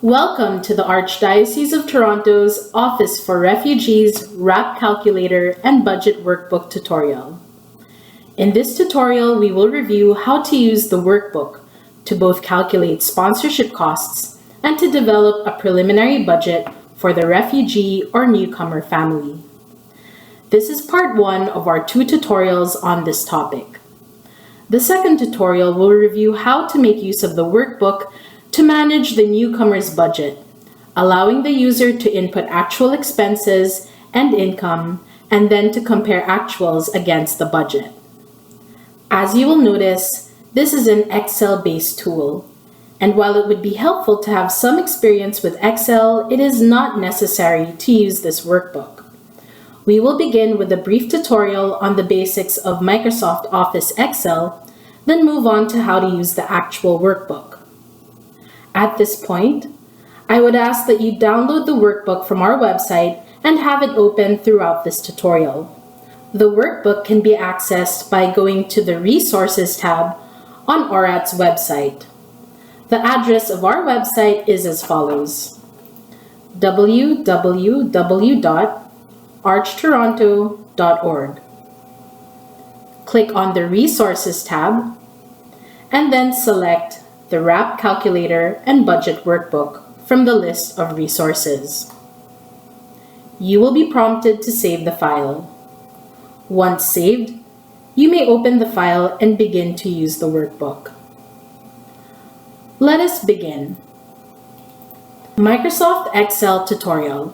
Welcome to the Archdiocese of Toronto's Office for Refugees RAP Calculator and Budget Workbook tutorial. In this tutorial, we will review how to use the workbook to both calculate sponsorship costs and to develop a preliminary budget for the refugee or newcomer family. This is part 1 of our 2 tutorials on this topic. The second tutorial will review how to make use of the workbook to manage the newcomer's budget, allowing the user to input actual expenses and income and then to compare actuals against the budget. As you will notice, this is an Excel-based tool, and while it would be helpful to have some experience with Excel, it is not necessary to use this workbook. We will begin with a brief tutorial on the basics of Microsoft Office Excel, then move on to how to use the actual workbook. At this point, I would ask that you download the workbook from our website and have it open throughout this tutorial. The workbook can be accessed by going to the Resources tab on ORAT's website. The address of our website is as follows: www.archtoronto.org. Click on the Resources tab and then select the RAP Calculator and Budget Workbook from the list of resources. You will be prompted to save the file. Once saved, you may open the file and begin to use the workbook. Let us begin. Microsoft Excel tutorial.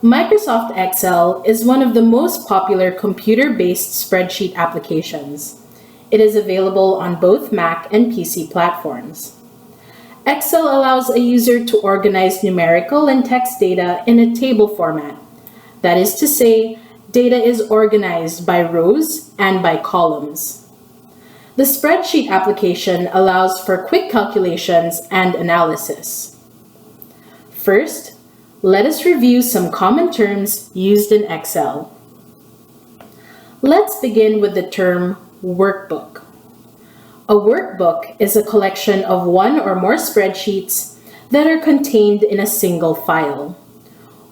Microsoft Excel is one of the most popular computer-based spreadsheet applications. It is available on both Mac and PC platforms. Excel allows a user to organize numerical and text data in a table format. That is to say, data is organized by rows and by columns. The spreadsheet application allows for quick calculations and analysis. First, let us review some common terms used in Excel. Let's begin with the term workbook. A workbook is a collection of one or more spreadsheets that are contained in a single file.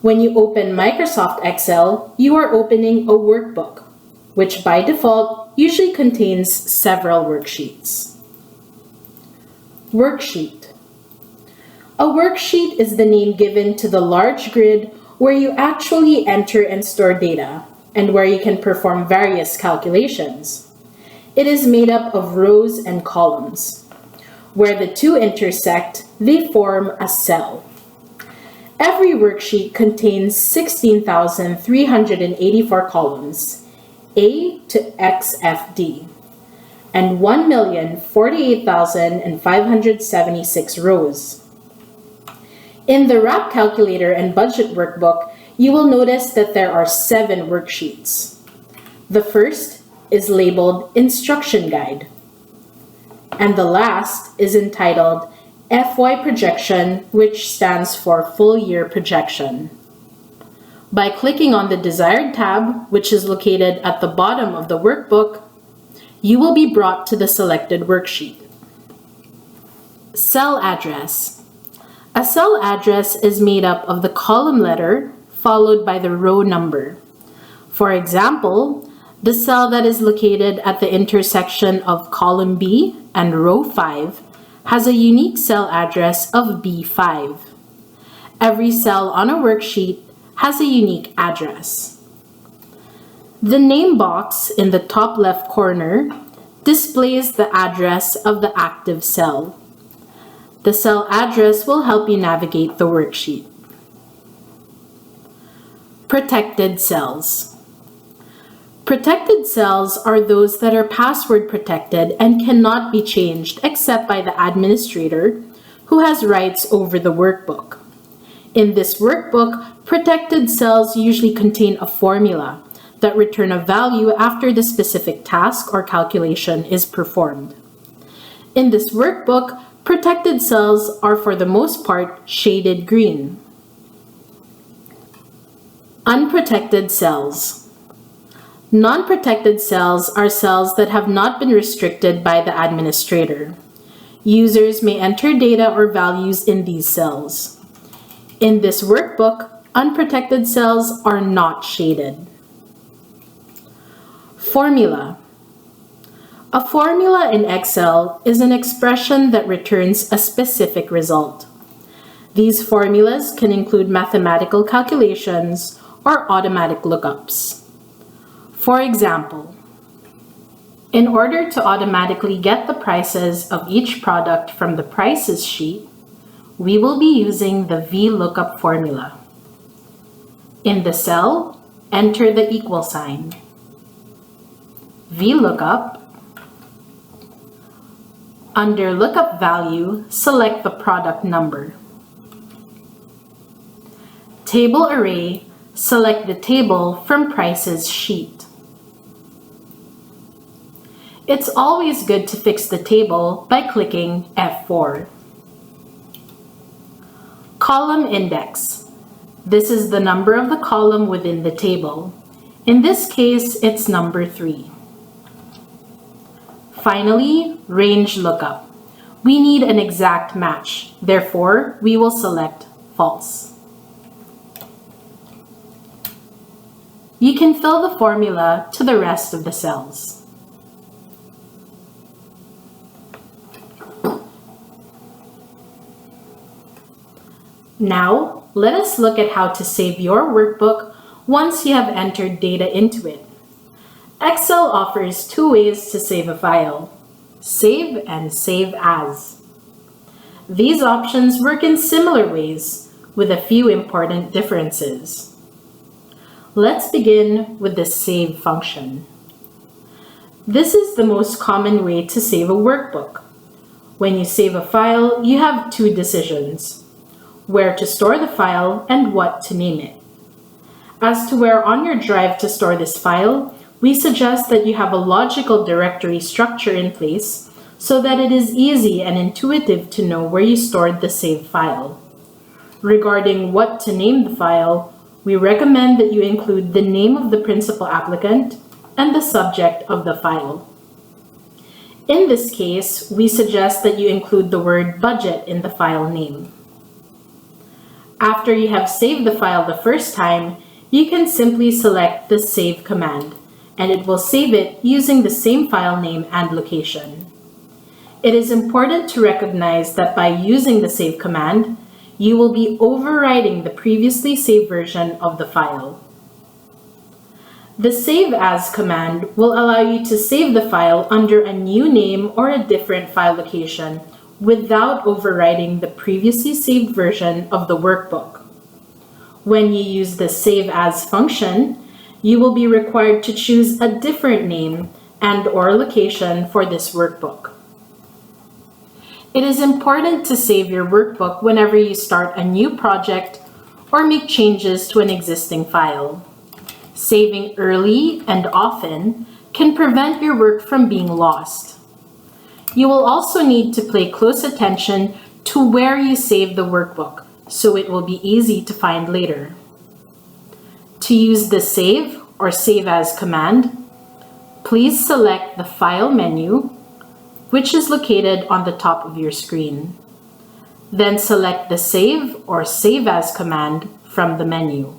When you open Microsoft Excel, you are opening a workbook, which by default usually contains several worksheets. Worksheet. A worksheet is the name given to the large grid where you actually enter and store data, and where you can perform various calculations. It is made up of rows and columns. Where the two intersect, they form a cell. Every worksheet contains 16,384 columns, A to XFD, and 1,048,576 rows. In the RAP Calculator and Budget Workbook, you will notice that there are 7 worksheets. The first is labeled Instruction Guide, and the last is entitled FY Projection, which stands for Full Year Projection. By clicking on the desired tab, which is located at the bottom of the workbook, you will be brought to the selected worksheet. Cell address. A cell address is made up of the column letter followed by the row number. For example, the cell that is located at the intersection of column B and row 5 has a unique cell address of B5. Every cell on a worksheet has a unique address. The name box in the top left corner displays the address of the active cell. The cell address will help you navigate the worksheet. Protected cells. Protected cells are those that are password protected and cannot be changed except by the administrator, who has rights over the workbook. In this workbook, protected cells usually contain a formula that return a value after the specific task or calculation is performed. In this workbook, protected cells are for the most part shaded green. Unprotected cells. Non-protected cells are cells that have not been restricted by the administrator. Users may enter data or values in these cells. In this workbook, unprotected cells are not shaded. Formula. A formula in Excel is an expression that returns a specific result. These formulas can include mathematical calculations or automatic lookups. For example, in order to automatically get the prices of each product from the prices sheet, we will be using the VLOOKUP formula. In the cell, enter the equal sign. VLOOKUP. Under lookup value, select the product number. Table array, select the table from prices sheet. It's always good to fix the table by clicking F4. Column index. This is the number of the column within the table. In this case, it's number 3. Finally, range lookup. We need an exact match. Therefore, we will select false. You can fill the formula to the rest of the cells. Now, let us look at how to save your workbook once you have entered data into it. Excel offers 2 ways to save a file: save and save as. These options work in similar ways, with a few important differences. Let's begin with the save function. This is the most common way to save a workbook. When you save a file, you have 2 decisions: where to store the file and what to name it. As to where on your drive to store this file, we suggest that you have a logical directory structure in place so that it is easy and intuitive to know where you stored the saved file. Regarding what to name the file, we recommend that you include the name of the principal applicant and the subject of the file. In this case, we suggest that you include the word budget in the file name. After you have saved the file the first time, you can simply select the Save command, and it will save it using the same file name and location. It is important to recognize that by using the Save command, you will be overwriting the previously saved version of the file. The Save As command will allow you to save the file under a new name or a different file location without overwriting the previously saved version of the workbook. When you use the Save As function, you will be required to choose a different name and/or location for this workbook. It is important to save your workbook whenever you start a new project or make changes to an existing file. Saving early and often can prevent your work from being lost. You will also need to pay close attention to where you save the workbook, so it will be easy to find later. To use the Save or Save As command, please select the File menu, which is located on the top of your screen. Then select the Save or Save As command from the menu.